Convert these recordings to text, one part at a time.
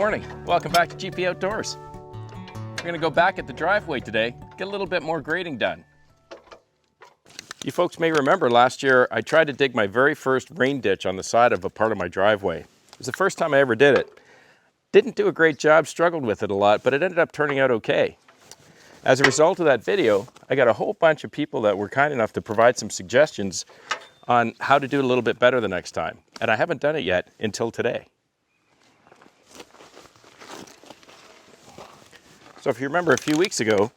morning. Welcome back to GP Outdoors. We're going to go back at the driveway today, get a little bit more grading done. You folks may remember last year I tried to dig my very first rain ditch on the side of a part of my driveway. It was the first time I ever did it. Didn't do a great job, struggled with it a lot, but it ended up turning out okay. As a result of that video, I got a whole bunch of people that were kind enough to provide some suggestions on how to do it a little bit better the next time. And I haven't done it yet until today. So if you remember a few weeks ago,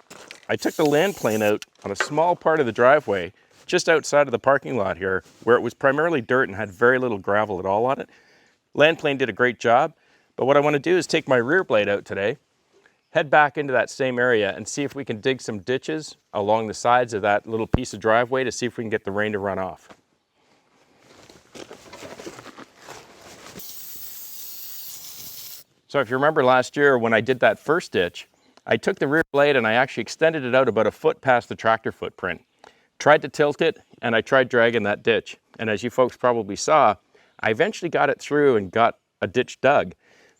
I took the Landplane out on a small part of the driveway just outside of the parking lot here where it was primarily dirt and had very little gravel at all on it. Landplane did a great job, but what I want to do is take my rear blade out today, head back into that same area and see if we can dig some ditches along the sides of that little piece of driveway to see if we can get the rain to run off. So if you remember last year when I did that first ditch, I took the rear blade and I actually extended it out about a foot past the tractor footprint. Tried to tilt it and I tried dragging that ditch. And as you folks probably saw, I eventually got it through and got a ditch dug.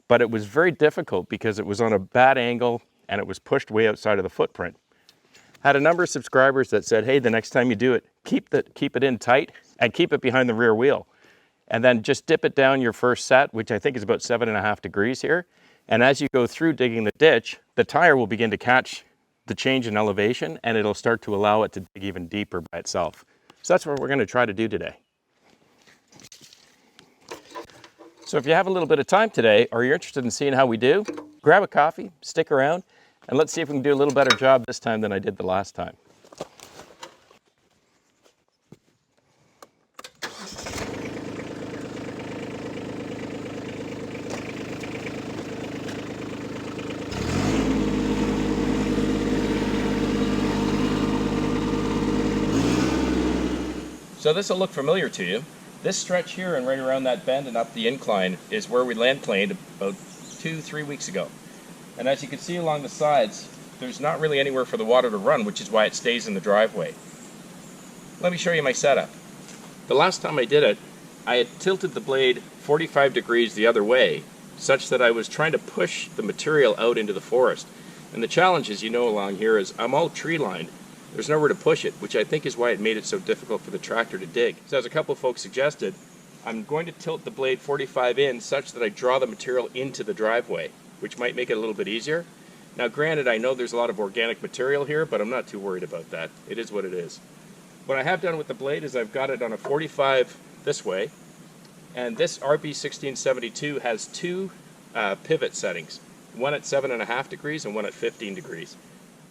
But it was very difficult because it was on a bad angle and it was pushed way outside of the footprint. Had a number of subscribers that said, hey, the next time you do it, keep it in tight and keep it behind the rear wheel. And then just dip it down your first set, which I think is about 7.5 degrees here. And as you go through digging the ditch, the tire will begin to catch the change in elevation and it'll start to allow it to dig even deeper by itself. So that's what we're going to try to do today. So if you have a little bit of time today or you're interested in seeing how we do, grab a coffee, stick around, and let's see if we can do a little better job this time than I did the last time. So this will look familiar to you. This stretch here and right around that bend and up the incline is where we landplaned about 2-3 weeks ago. And as you can see along the sides, there's not really anywhere for the water to run, which is why it stays in the driveway. Let me show you my setup. The last time I did it, I had tilted the blade 45 degrees the other way, such that I was trying to push the material out into the forest. And the challenge, as you know along here, is I'm all tree lined. There's nowhere to push it, which I think is why it made it so difficult for the tractor to dig. So as a couple of folks suggested, I'm going to tilt the blade 45 in such that I draw the material into the driveway, which might make it a little bit easier. Now granted, I know there's a lot of organic material here, but I'm not too worried about that. It is what it is. What I have done with the blade is I've got it on a 45 this way, and this RB1672 has two pivot settings, one at 7.5 degrees and one at 15 degrees.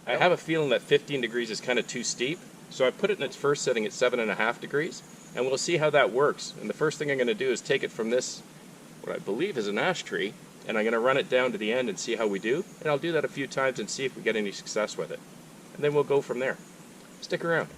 I have a feeling that 15 degrees is kind of too steep, so I put it in its first setting at 7.5 degrees, and we'll see how that works. And the first thing I'm going to do is take it from this, what I believe is an ash tree, and I'm going to run it down to the end and see how we do. And I'll do that a few times and see if we get any success with it. And then we'll go from there. Stick around.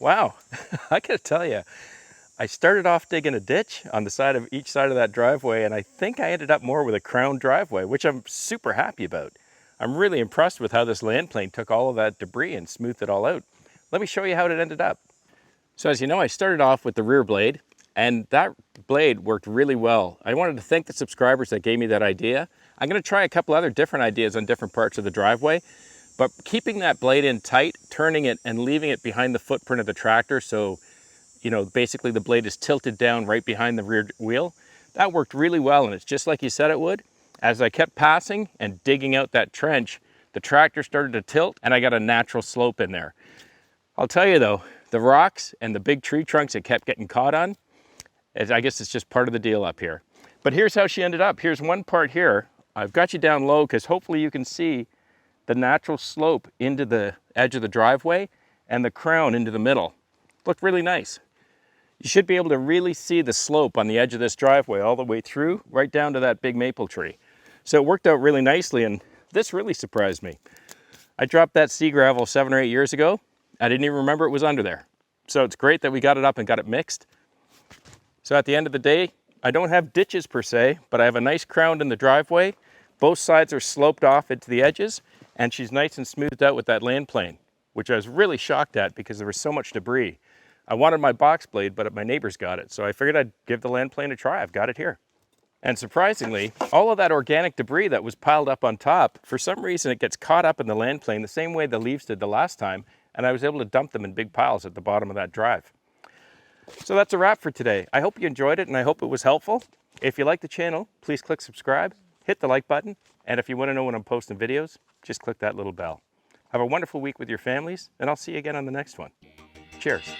Wow, I gotta tell you, I started off digging a ditch on the side of each side of that driveway, and I think I ended up more with a crown driveway, which I'm super happy about. I'm really impressed with how this Landplane took all of that debris and smoothed it all out. Let me show you how it ended up. So as you know, I started off with the rear blade, and that blade worked really well. I wanted to thank the subscribers that gave me that idea. I'm gonna try a couple other different ideas on different parts of the driveway, but keeping that blade in tight, turning it and leaving it behind the footprint of the tractor, so basically the blade is tilted down right behind the rear wheel, that worked really well, and it's just like you said it would. As I kept passing and digging out that trench, the tractor started to tilt and I got a natural slope in there. I'll tell you though, the rocks and the big tree trunks it kept getting caught on, I guess it's just part of the deal up here. But here's how she ended up. Here's one part here. I've got you down low because hopefully you can see the natural slope into the edge of the driveway and the crown into the middle. Looked really nice. You should be able to really see the slope on the edge of this driveway all the way through, right down to that big maple tree. So it worked out really nicely, and this really surprised me. I dropped that sea gravel 7 or 8 years ago. I didn't even remember it was under there. So it's great that we got it up and got it mixed. So at the end of the day, I don't have ditches per se, but I have a nice crown in the driveway. Both sides are sloped off into the edges, and she's nice and smoothed out with that Landplane, which I was really shocked at because there was so much debris. I wanted my box blade, but my neighbors got it, so I figured I'd give the Landplane a try. I've got it here. And surprisingly, all of that organic debris that was piled up on top, for some reason it gets caught up in the Landplane the same way the leaves did the last time, and I was able to dump them in big piles at the bottom of that drive. So that's a wrap for today. I hope you enjoyed it, and I hope it was helpful. If you like the channel, please click subscribe, hit the like button, and if you want to know when I'm posting videos, just click that little bell. Have a wonderful week with your families, and I'll see you again on the next one. Cheers.